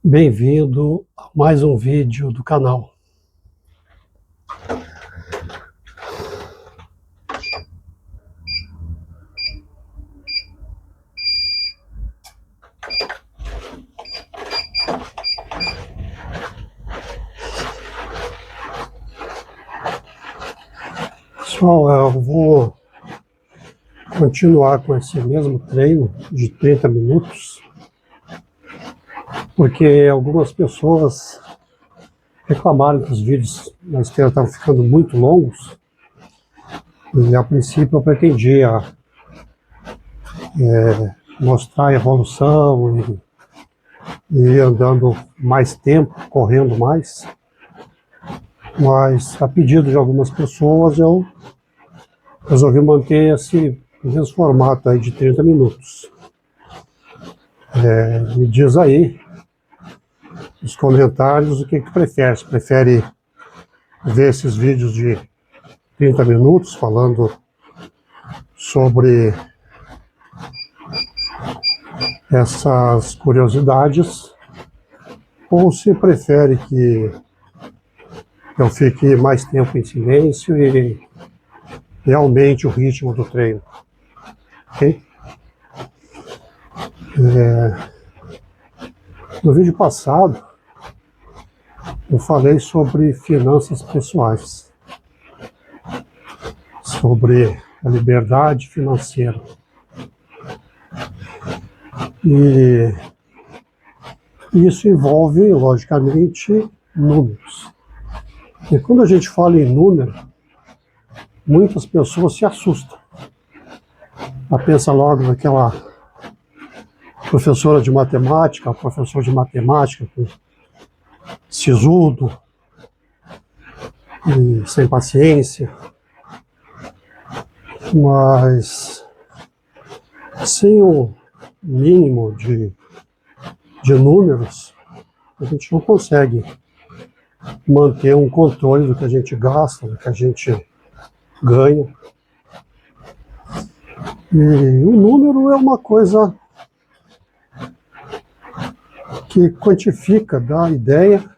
Bem-vindo a mais um vídeo do canal. Pessoal, eu vou continuar com esse mesmo treino de 30 minutos, porque algumas pessoas reclamaram que os vídeos na esteira estavam ficando muito longos, e a princípio eu pretendia mostrar a evolução e ir andando mais tempo, correndo mais, mas a pedido de algumas pessoas eu resolvi manter esse mesmo formato aí de 30 minutos. Me diz aí nos comentários o que prefere. Se prefere ver esses vídeos de 30 minutos falando sobre essas curiosidades, ou se prefere que eu fique mais tempo em silêncio e aumente o ritmo do treino. Ok? No vídeo passado eu falei sobre finanças pessoais, sobre a liberdade financeira. E isso envolve, logicamente, números. E quando a gente fala em número, muitas pessoas se assustam. Ela pensa logo naquela professora de matemática, professor de matemática sisudo e sem paciência. Mas sem o mínimo de números, a gente não consegue manter um controle do que a gente gasta, do que a gente ganha. E o número é uma coisa que quantifica, dá a ideia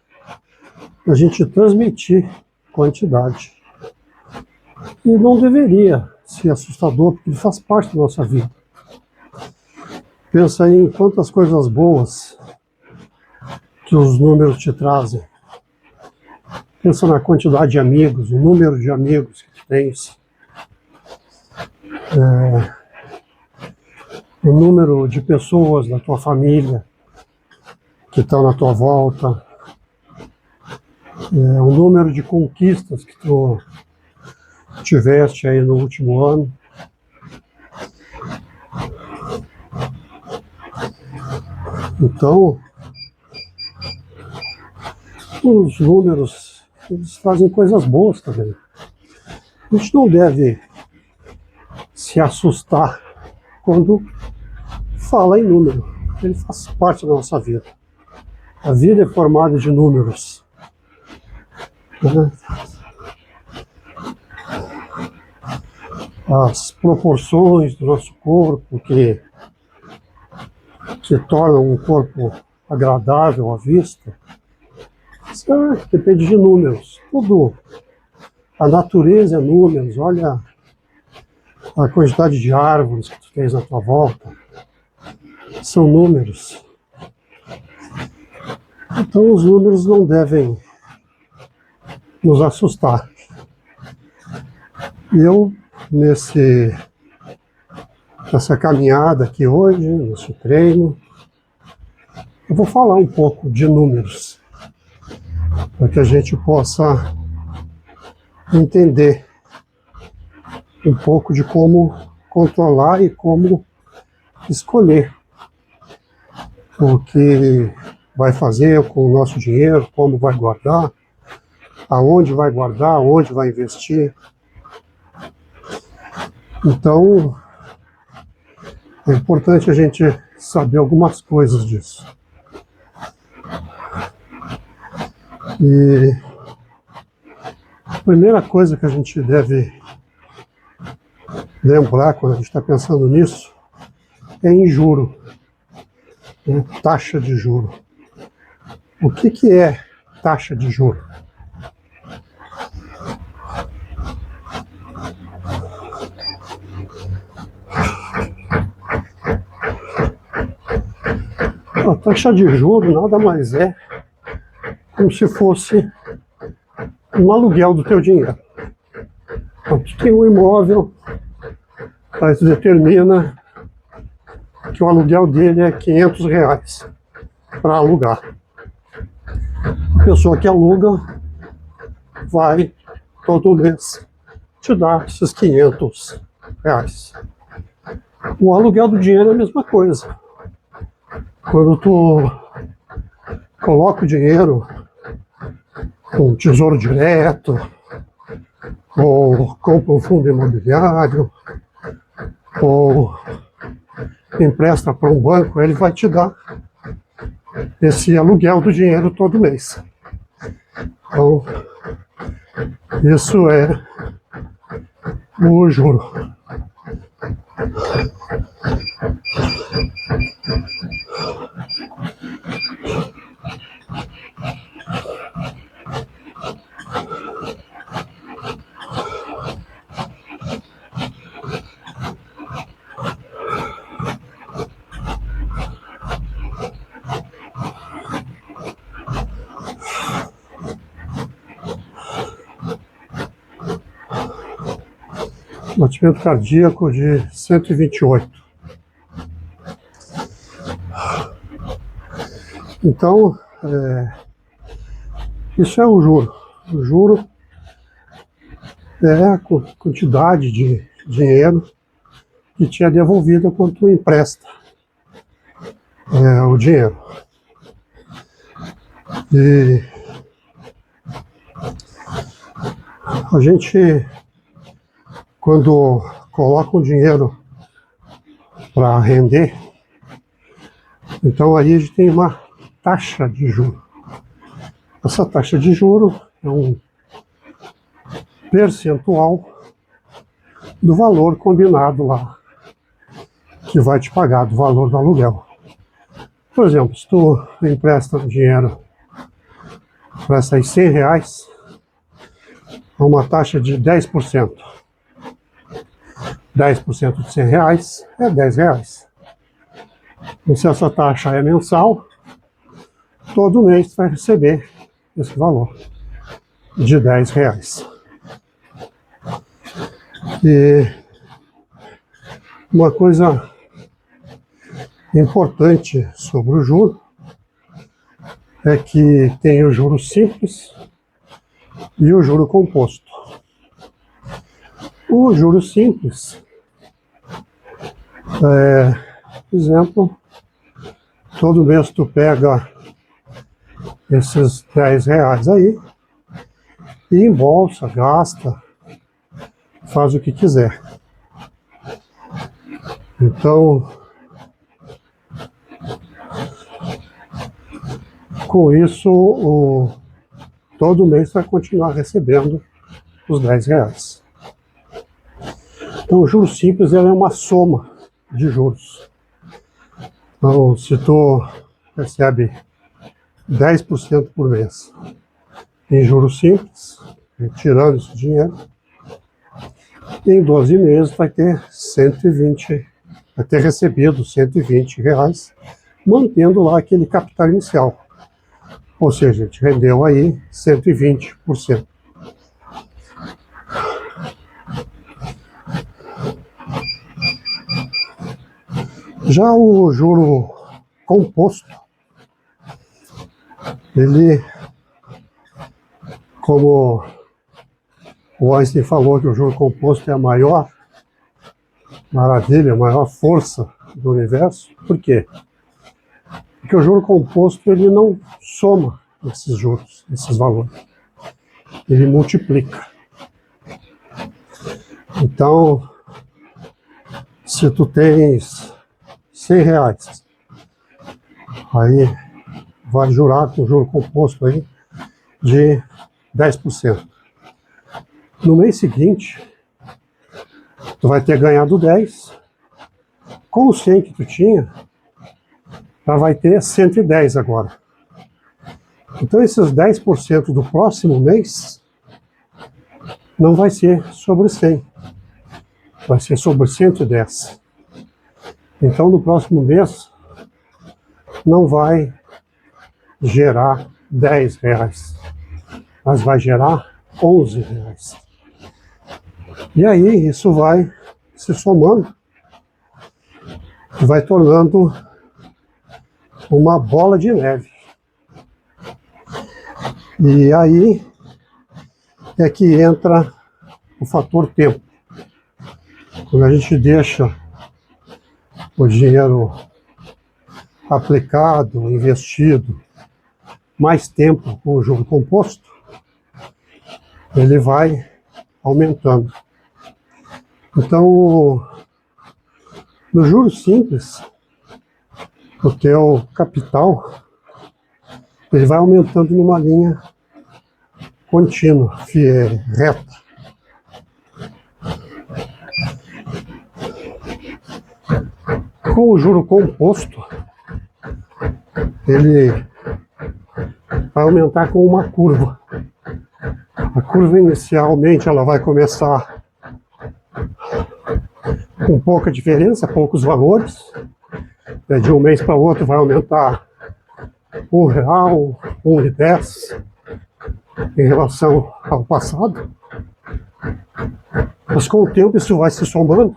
da gente transmitir quantidade. E não deveria ser assustador, porque ele faz parte da nossa vida. Pensa aí em quantas coisas boas que os números te trazem. Pensa na quantidade de amigos, o número de amigos que tu tens. O número de pessoas da tua família que estão na tua volta. O número de conquistas que tu tiveste aí no último ano. Então, os números, eles fazem coisas boas também. A gente não deve se assustar quando fala em número. Ele faz parte da nossa vida. A vida é formada de números. As proporções do nosso corpo que tornam um corpo agradável à vista, isso depende de números. Tudo, a natureza é números. Olha a quantidade de árvores que tu tens na tua volta, são números. Então os números não devem nos assustar. E eu, nessa caminhada aqui hoje, nesse treino, eu vou falar um pouco de números, para que a gente possa entender um pouco de como controlar e como escolher o que vai fazer com o nosso dinheiro, como vai guardar, aonde vai guardar, aonde vai investir. Então, é importante a gente saber algumas coisas disso. E a primeira coisa que a gente deve lembrar quando a gente está pensando nisso é em juro, taxa de juro. O que é taxa de juros? A taxa de juros nada mais é como se fosse um aluguel do teu dinheiro. Então, tu tem um imóvel, aí tu determina que o aluguel dele é R$500 para alugar. A pessoa que aluga vai todo mês te dar esses R$500. O aluguel do dinheiro é a mesma coisa. Quando tu coloca o dinheiro com tesouro direto, ou compra um fundo imobiliário, ou empresta para um banco, ele vai te dar esse aluguel do dinheiro todo mês. Então, isso é o juro. Batimento cardíaco de 128. Então, isso é o juro. O juro é a quantidade de dinheiro que te é devolvida quando tu empresta o dinheiro. E a gente, quando coloca o dinheiro para render, então aí a gente tem uma taxa de juro. Essa taxa de juro é um percentual do valor combinado lá, que vai te pagar do valor do aluguel. Por exemplo, se tu empresta dinheiro, empresta aí R$100, a uma taxa de 10%. 10% de R$100 é R$10. E se essa taxa é mensal, todo mês tu vai receber esse valor de R$10. E uma coisa importante sobre o juro é que tem o juro simples e o juro composto. O juro simples, por exemplo, todo mês tu pega esses R$10 aí e embolsa, gasta, faz o que quiser. Então, com isso, todo mês vai continuar recebendo os R$10. Então, o juro simples é uma soma de juros. Então, se tu recebe 10% por mês em juros simples, tirando esse dinheiro, em 12 meses vai ter 120, vai ter recebido R$120, mantendo lá aquele capital inicial. Ou seja, te rendeu aí 120%. Já o juro composto, ele, como o Einstein falou que o juro composto é a maior maravilha, a maior força do universo. Por quê? Porque o juro composto ele não soma esses juros, esses valores. Ele multiplica. Então, se tu tens R$100, aí vai jurar com juro composto aí de 10%. No mês seguinte, tu vai ter ganhado 10, com os 100 que tu tinha, já vai ter 110 agora. Então esses 10% do próximo mês não vai ser sobre 100, vai ser sobre 110. Então no próximo mês não vai gerar R$10, mas vai gerar R$11. E aí isso vai se somando, vai tornando uma bola de neve. E aí é que entra o fator tempo. Quando a gente deixa o dinheiro aplicado, investido, mais tempo com o juro composto, ele vai aumentando. Então, no juro simples, o teu capital ele vai aumentando numa linha contínua, reta. Com o juro composto, ele vai aumentar com uma curva. A curva inicialmente ela vai começar com pouca diferença, poucos valores. De um mês para o outro vai aumentar R$1, R$1,10 em relação ao passado. Mas com o tempo isso vai se somando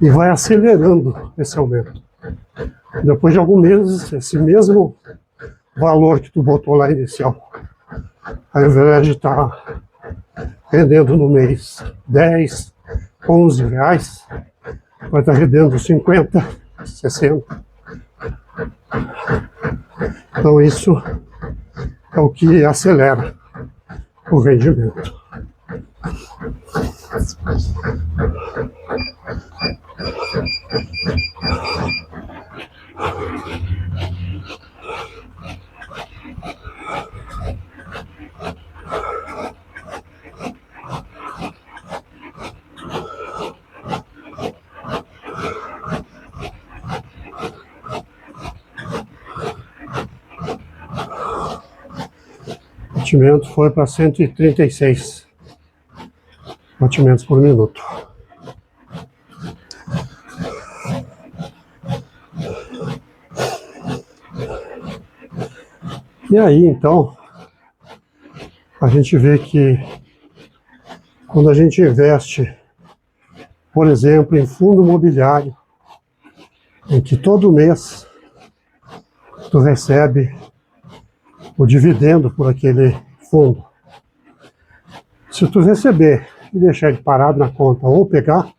e vai acelerando esse aumento. Depois de alguns meses, esse mesmo valor que tu botou lá inicial, ao invés de estar rendendo no mês 10, R$11, vai estar rendendo 50, 60. Então isso é o que acelera o rendimento. O batimento foi para 136 batimentos por minuto. E aí, então, a gente vê que quando a gente investe, por exemplo, em fundo imobiliário, em que todo mês tu recebe o dividendo por aquele fundo. Se tu receber e deixar ele parado na conta ou pegar,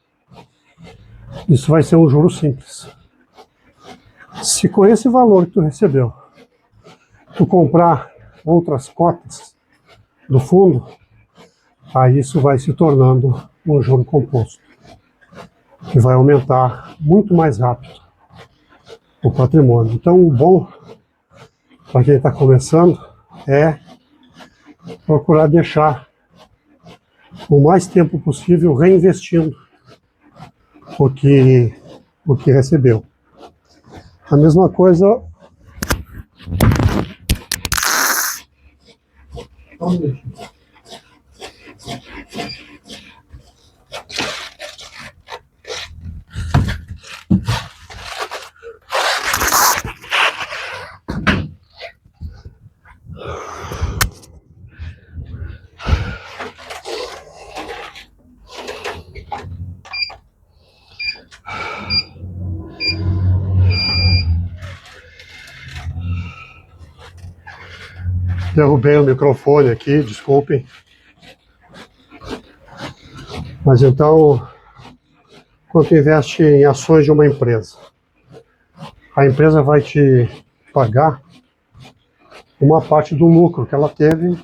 isso vai ser um juro simples. Se com esse valor que tu recebeu, tu comprar outras cotas do fundo, aí isso vai se tornando um juro composto, que vai aumentar muito mais rápido o patrimônio. Então, o bom para quem está começando é procurar deixar o mais tempo possível reinvestindo o que recebeu. A mesma coisa. Derrubei o microfone aqui, desculpem. Mas então, quando tu investe em ações de uma empresa, a empresa vai te pagar uma parte do lucro que ela teve,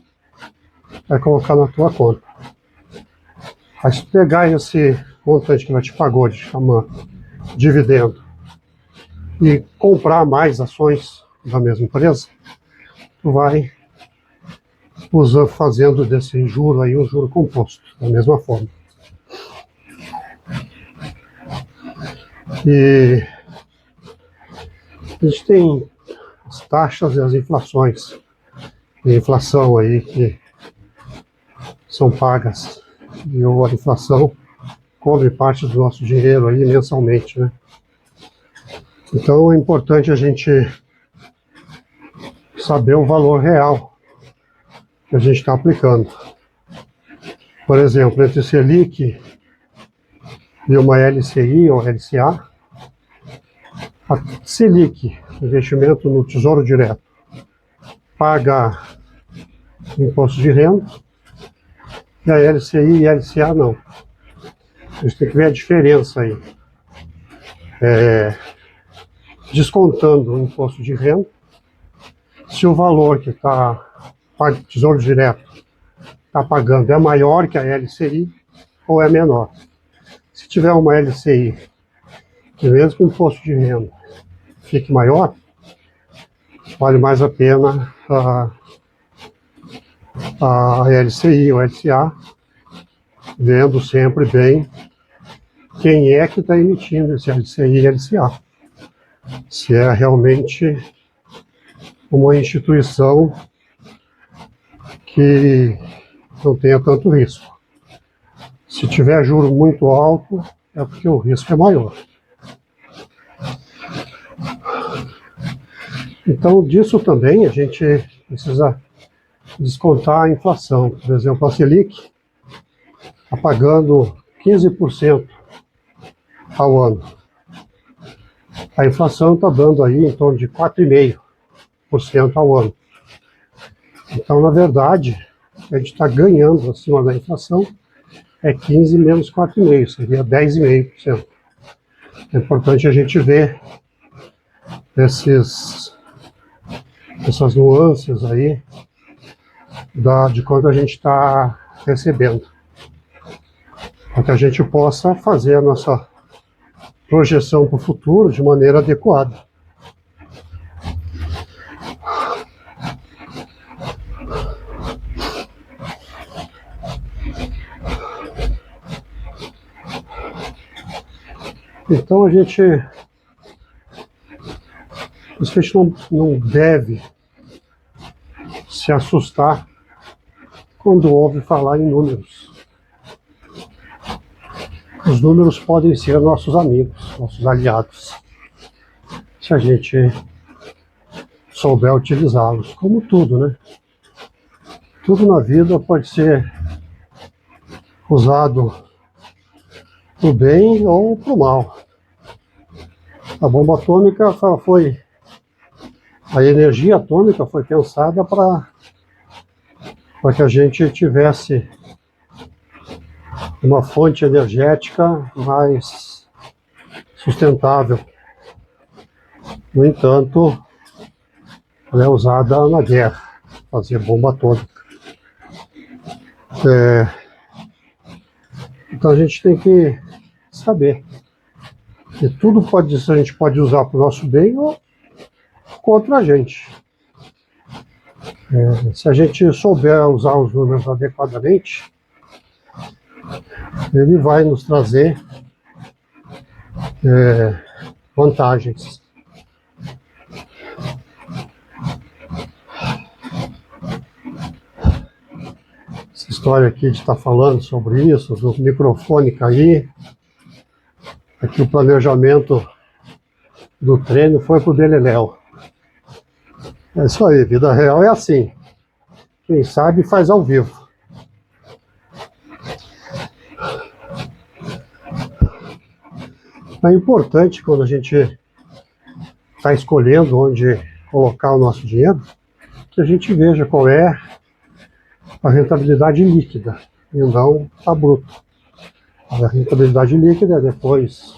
vai colocar na tua conta. Aí se tu pegar esse montante que ela te pagou, de chamar dividendo, e comprar mais ações da mesma empresa, tu vai fazendo desse juro aí um juro composto, da mesma forma. E a gente tem as taxas e as inflações. E a inflação aí que são pagas. E a inflação cobre parte do nosso dinheiro aí mensalmente, né? Então é importante a gente saber o valor real que a gente está aplicando. Por exemplo, entre Selic e uma LCI ou LCA, a Selic, investimento no Tesouro Direto, paga imposto de renda, e a LCI e a LCA não. A gente tem que ver a diferença aí. Descontando o imposto de renda, se o valor que está pago Tesouro Direto está pagando é maior que a LCI ou é menor. Se tiver uma LCI que mesmo com o imposto de renda fique maior, vale mais a pena a LCI ou LCA, vendo sempre bem quem é que está emitindo esse LCI e LCA. Se é realmente uma instituição que não tenha tanto risco. Se tiver juro muito alto, é porque o risco é maior. Então, disso também a gente precisa descontar a inflação. Por exemplo, a Selic está pagando 15% ao ano. A inflação está dando aí em torno de 4,5% ao ano. Então, na verdade, a gente está ganhando acima da inflação, é 15 menos 4,5, seria 10,5%. É importante a gente ver essas nuances aí de quanto a gente está recebendo, para que a gente possa fazer a nossa projeção para o futuro de maneira adequada. Então a gente não deve se assustar quando ouve falar em números. Os números podem ser nossos amigos, nossos aliados, se a gente souber utilizá-los, como tudo, né? Tudo na vida pode ser usado para o bem ou para o mal. A bomba atômica a energia atômica foi pensada para que a gente tivesse uma fonte energética mais sustentável. No entanto, ela é usada na guerra, fazer bomba atômica. Então a gente tem que saber que tudo a gente pode usar para o nosso bem ou contra a gente. Se a gente souber usar os números adequadamente, ele vai nos trazer vantagens. Essa história aqui de estar falando sobre isso, do microfone cair, aqui o planejamento do treino foi pro beleléu. É isso aí, vida real é assim. Quem sabe faz ao vivo. É importante quando a gente está escolhendo onde colocar o nosso dinheiro, que a gente veja qual é a rentabilidade líquida e não a bruta. A rentabilidade líquida é depois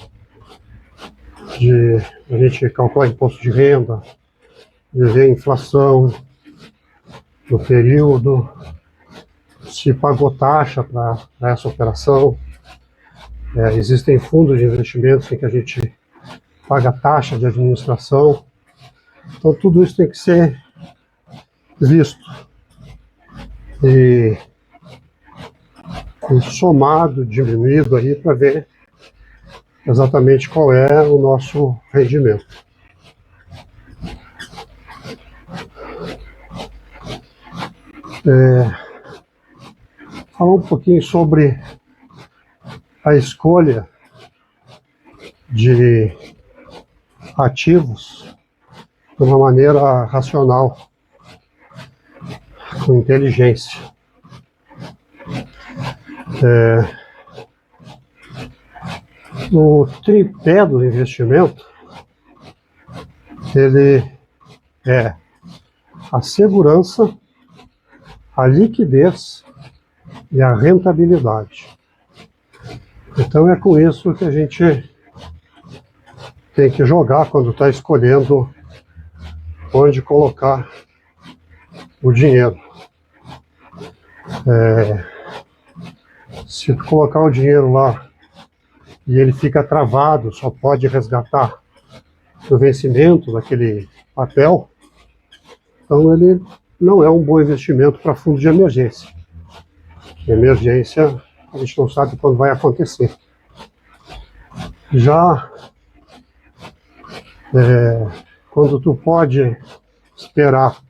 de a gente calcular imposto de renda, de ver a inflação no período, se pagou taxa para essa operação. Existem fundos de investimentos em que a gente paga taxa de administração. Então tudo isso tem que ser visto e somado, diminuído aí para ver exatamente qual é o nosso rendimento. Falar um pouquinho sobre a escolha de ativos de uma maneira racional, com inteligência. O tripé do investimento, ele é a segurança, a liquidez e a rentabilidade. Então é com isso que a gente tem que jogar quando está escolhendo onde colocar o dinheiro. Se colocar o dinheiro lá e ele fica travado, só pode resgatar no vencimento daquele papel, então ele não é um bom investimento para fundo de emergência. Emergência, a gente não sabe quando vai acontecer. Já quando tu pode esperar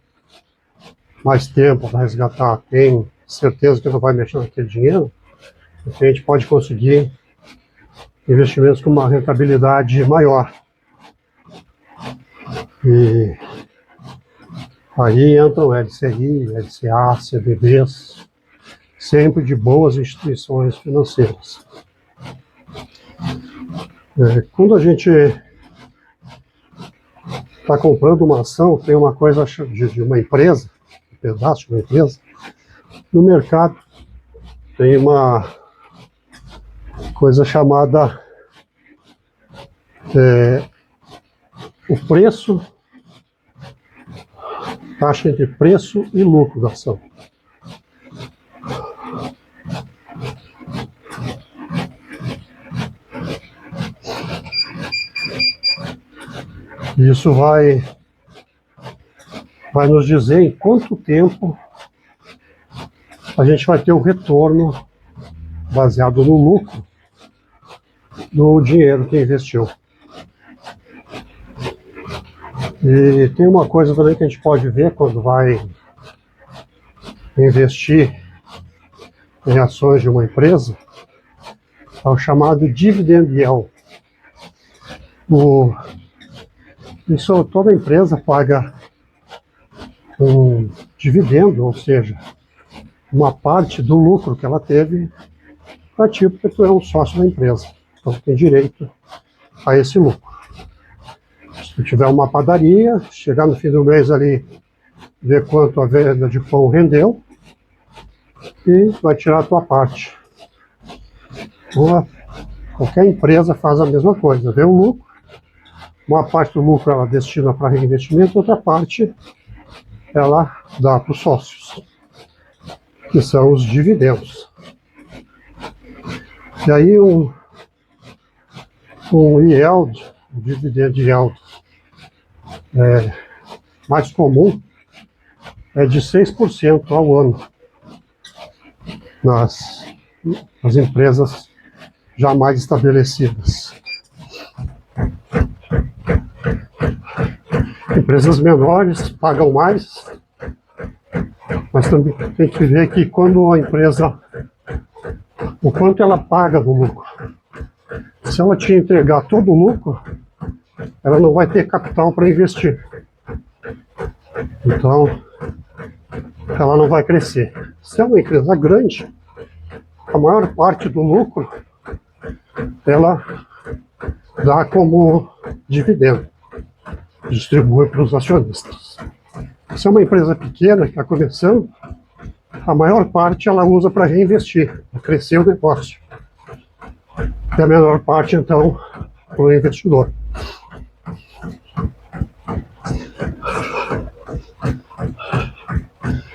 mais tempo para resgatar, tem certeza que não vai mexer naquele dinheiro, a gente pode conseguir investimentos com uma rentabilidade maior. E aí entram LCI, LCA, CDBs, sempre de boas instituições financeiras. Quando a gente está comprando uma ação, tem uma coisa de uma empresa, um pedaço de uma empresa, no mercado tem uma coisa chamada o preço, taxa entre preço e lucro da ação. Isso vai nos dizer em quanto tempo a gente vai ter o retorno baseado no lucro do dinheiro que investiu. E tem uma coisa também que a gente pode ver quando vai investir em ações de uma empresa, é o chamado dividend yield. Isso, toda empresa paga um dividendo, ou seja, uma parte do lucro que ela teve para ti, porque tu é um sócio da empresa. Então tem direito a esse lucro. Se tu tiver uma padaria, chegar no fim do mês ali, ver quanto a venda de pão rendeu e vai tirar a tua parte. Qualquer empresa faz a mesma coisa, vê o lucro, uma parte do lucro ela destina para reinvestimento, outra parte ela dá para os sócios, que são os dividendos. E aí um yield, um dividend yield mais comum é de 6% ao ano nas empresas já mais estabelecidas. Empresas menores pagam mais, mas também tem que ver que quando a empresa, o quanto ela paga do lucro. Se ela te entregar todo o lucro, ela não vai ter capital para investir. Então, ela não vai crescer. Se é uma empresa grande, a maior parte do lucro ela dá como dividendo, distribui para os acionistas. Se é uma empresa pequena que está começando, a maior parte ela usa para reinvestir, para crescer o negócio. E a menor parte, então, para o investidor.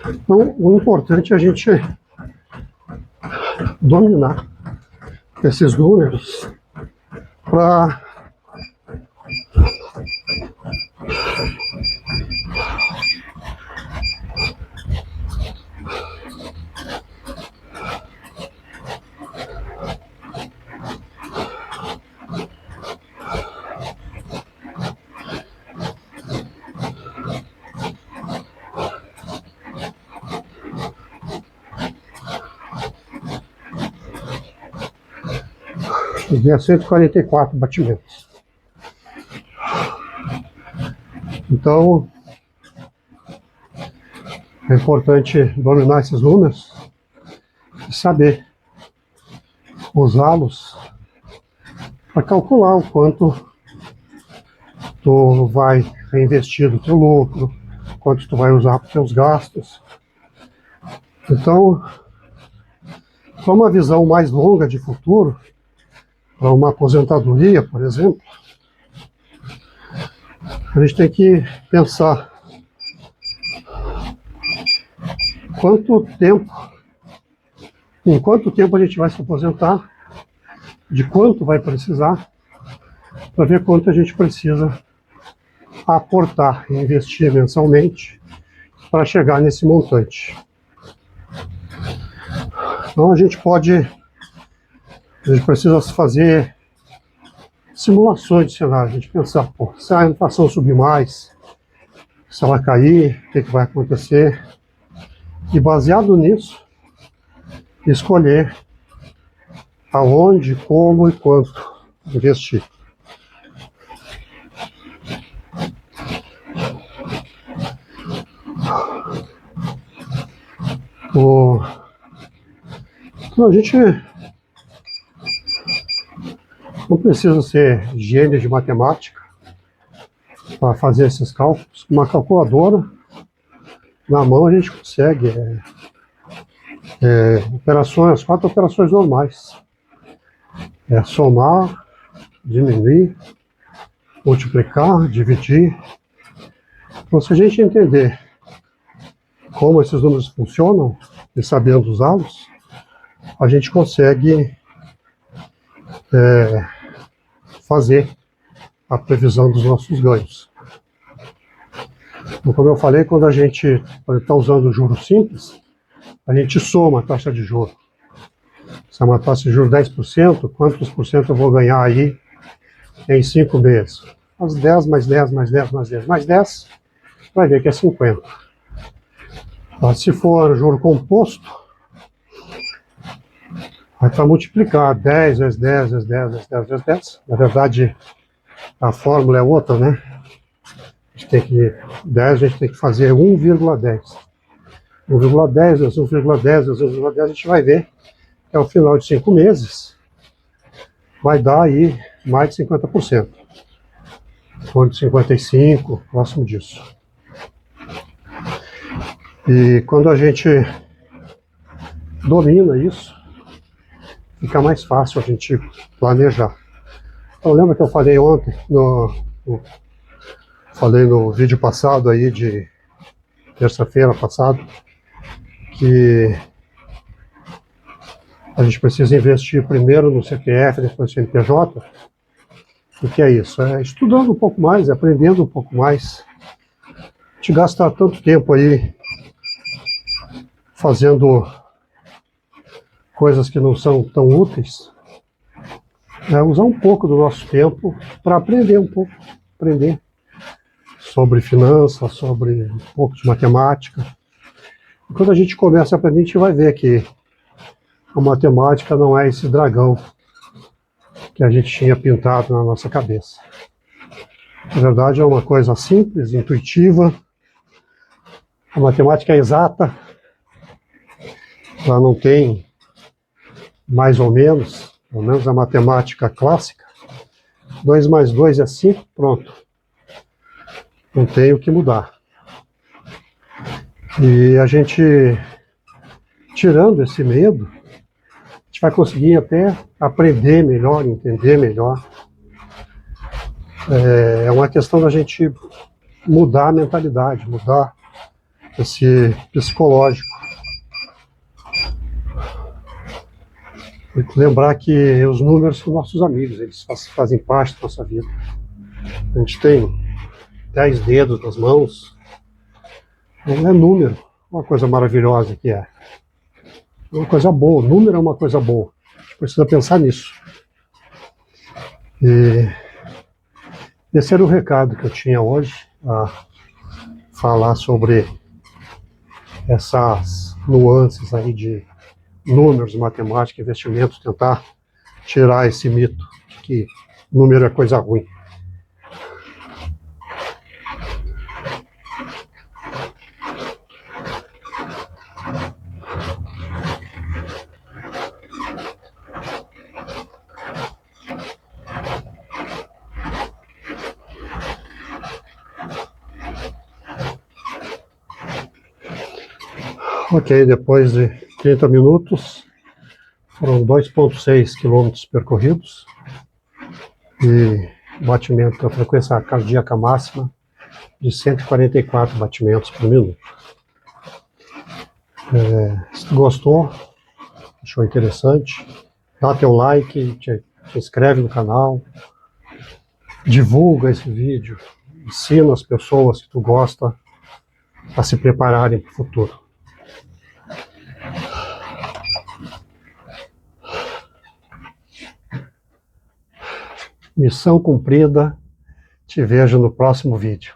Então, o importante é a gente dominar esses números para Dia 144 batimentos. Então, é importante dominar esses números e saber usá-los para calcular o quanto tu vai reinvestir do teu lucro, quanto tu vai usar para os teus gastos. Então, para uma visão mais longa de futuro, para uma aposentadoria, por exemplo, a gente tem que pensar em quanto tempo a gente vai se aposentar, de quanto vai precisar, para ver quanto a gente precisa aportar e investir mensalmente para chegar nesse montante. Então a gente precisa fazer simulações de cenário, a gente pensar, pô, se a inflação subir mais, se ela cair, o que vai acontecer? E baseado nisso, escolher aonde, como e quanto investir. Então, a gente não precisa ser gênio de matemática para fazer esses cálculos. Com uma calculadora na mão a gente consegue operações, 4 operações normais. Somar, diminuir, multiplicar, dividir. Então, se a gente entender como esses números funcionam e sabendo usá-los, a gente consegue fazer a previsão dos nossos ganhos. Então, como eu falei, quando a gente está usando o juro simples, a gente soma a taxa de juros. Se é uma taxa de juros 10%, quantos por cento eu vou ganhar aí em 5 meses? As 10 mais 10 mais 10 mais 10 mais 10, vai ver que é 50. Se for juro composto, vai para multiplicar 10 vezes 10 vezes 10 vezes 10 vezes 10. Na verdade, a fórmula é outra, né? A gente tem que fazer 1,10. 1,10 vezes 1,10 vezes 1,10, a gente vai ver que ao final de 5 meses vai dar aí mais de 50%. Ou de 55%, próximo disso. E quando a gente domina isso, fica mais fácil a gente planejar. Então, lembra que eu falei ontem, falei no vídeo passado aí, de terça-feira passada, que a gente precisa investir primeiro no CPF, depois no CNPJ. O que é isso? É estudando um pouco mais, aprendendo um pouco mais. A gente gasta tanto tempo aí fazendo coisas que não são tão úteis. Usar um pouco do nosso tempo para aprender um pouco, aprender sobre finanças, sobre um pouco de matemática. E quando a gente começa a aprender, a gente vai ver que a matemática não é esse dragão que a gente tinha pintado na nossa cabeça. Na verdade, é uma coisa simples, intuitiva. A matemática é exata. Ela não tem mais ou menos, pelo menos a matemática clássica. 2 mais 2 é 5, pronto. Não tem o que mudar. E a gente, tirando esse medo, a gente vai conseguir até aprender melhor, entender melhor. É uma questão da gente mudar a mentalidade, mudar esse psicológico. E lembrar que os números são nossos amigos, eles fazem parte da nossa vida. A gente tem 10 dedos nas mãos, não é número, uma coisa maravilhosa que é. É uma coisa boa, número é uma coisa boa. A gente precisa pensar nisso. E esse era o recado que eu tinha hoje, a falar sobre essas nuances aí de números, matemática, investimentos, tentar tirar esse mito que número é coisa ruim. Ok, depois de 30 minutos, foram 2,6 quilômetros percorridos e batimento da frequência cardíaca máxima de 144 batimentos por minuto. Se gostou, achou interessante, dá teu like, te inscreve no canal, divulga esse vídeo, ensina as pessoas que tu gosta a se prepararem para o futuro. Missão cumprida, te vejo no próximo vídeo.